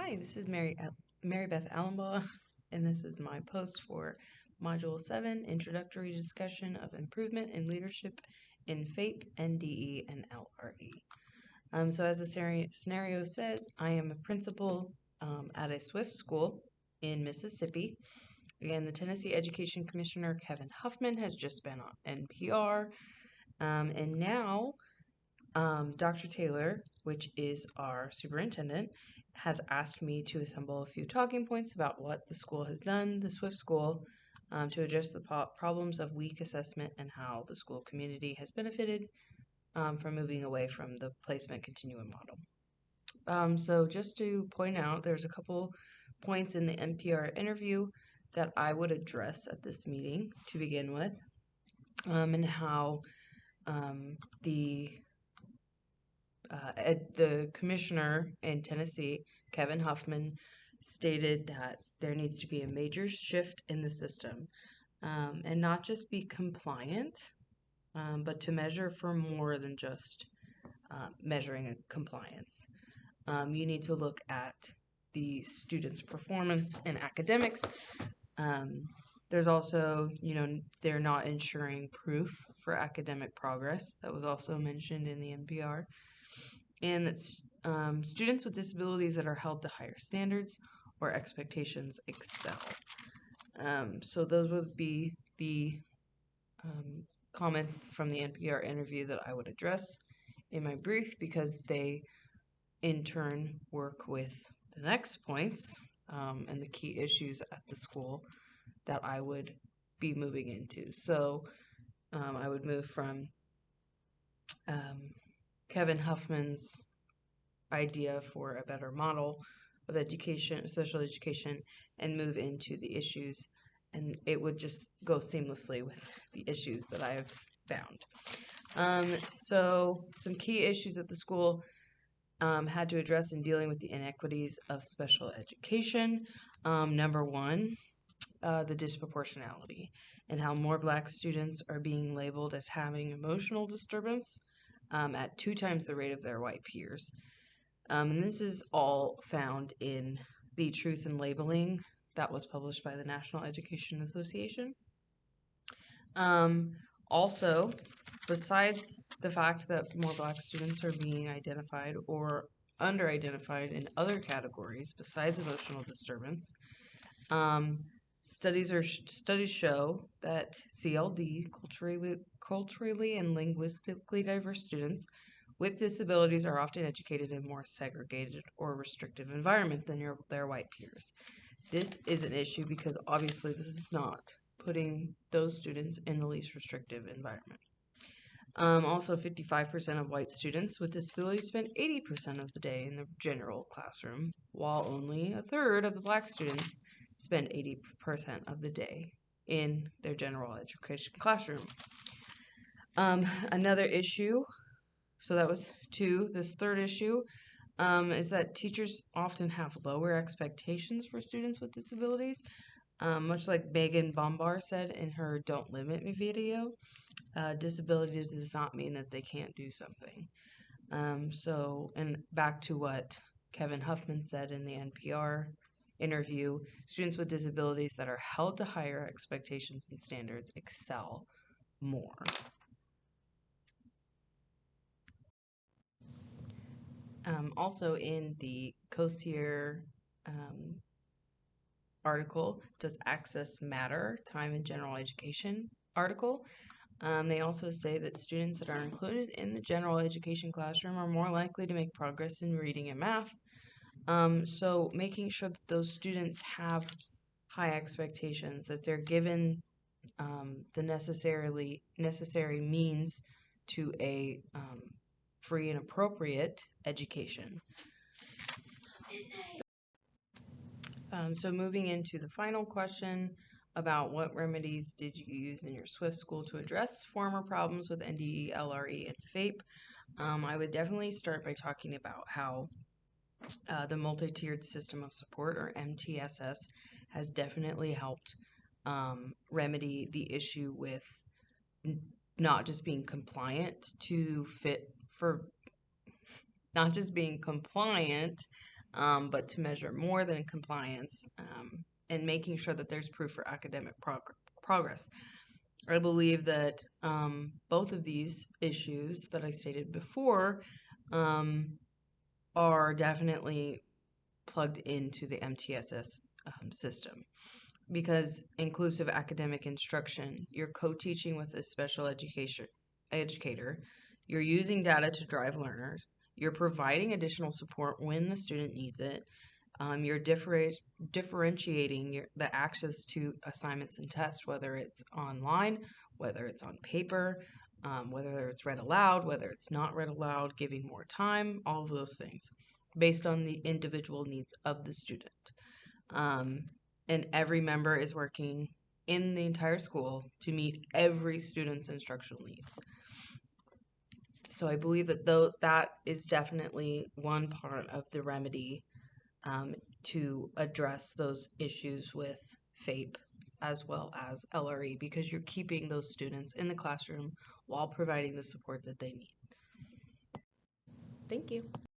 Hi, this is Mary Beth Alumbaugh, and this is my post for Module 7, Introductory Discussion of Improvement in Leadership in FAPE, NDE, and LRE. So as the scenario says, I am a principal at a SWIFT school in Mississippi, and the Tennessee Education Commissioner, Kevin Huffman, has just been on NPR, and now Dr. Taylor, which is our superintendent, has asked me to assemble a few talking points about what the school has done, the SWIFT school, to address the problems of weak assessment and how the school community has benefited from moving away from the placement continuum model. So just to point out, there's a couple points in the NPR interview that I would address at this meeting to begin with, and how the commissioner in Tennessee, Kevin Huffman, stated that there needs to be a major shift in the system, and not just be compliant, but to measure for more than just measuring compliance. You need to look at the students' performance in academics. There's also, they're not ensuring proof for academic progress. That was also mentioned in the NPR. And that students with disabilities that are held to higher standards or expectations excel. So those would be the comments from the NPR interview that I would address in my brief, because they in turn work with the next points and the key issues at the school that I would be moving into. So I would move from Kevin Huffman's idea for a better model of education, social education, and move into the issues, and it would just go seamlessly with the issues that I have found. So some key issues that the school had to address in dealing with the inequities of special education. Number one, the disproportionality, and how more Black students are being labeled as having emotional disturbance at 2 times the rate of their white peers. And this is all found in the Truth in Labeling that was published by the National Education Association. Also, besides the fact that more Black students are being identified or under-identified in other categories besides emotional disturbance, studies show that CLD, culturally and linguistically diverse students with disabilities, are often educated in a more segregated or restrictive environment than their white peers. This is an issue because obviously this is not putting those students in the least restrictive environment. Also, 55% of white students with disabilities spend 80% of the day in the general classroom, while only a third of the Black students spend 80% of the day in their general education classroom. Another issue, so that was 2. This third issue is that teachers often have lower expectations for students with disabilities. Much like Megan Bombar said in her Don't Limit Me video, disability does not mean that they can't do something. And back to what Kevin Huffman said in the NPR interview, students with disabilities that are held to higher expectations and standards excel more. Also in the COSIER article, Does Access Matter? Time in General Education article, they also say that students that are included in the general education classroom are more likely to make progress in reading and math. So making sure that those students have high expectations, that they're given the necessary means to a free and appropriate education. So moving into the final question about what remedies did you use in your SWIFT school to address former problems with NDE, LRE, and FAPE, I would definitely start by talking about how the multi-tiered system of support, or MTSS, has definitely helped remedy the issue with not just being compliant but to measure more than compliance, and making sure that there's proof for academic progress. I believe that both of these issues that I stated before um, are definitely plugged into the MTSS system, because inclusive academic instruction, you're co-teaching with a special educator, you're using data to drive learners, you're providing additional support when the student needs it, you're differentiating the access to assignments and tests, whether it's online, whether it's on paper, whether it's read aloud, whether it's not read aloud, giving more time, all of those things based on the individual needs of the student. Um, and every member is working in the entire school to meet every student's instructional needs. So I believe that though that is definitely one part of the remedy, to address those issues with FAPE as well as LRE, because you're keeping those students in the classroom while providing the support that they need. Thank you.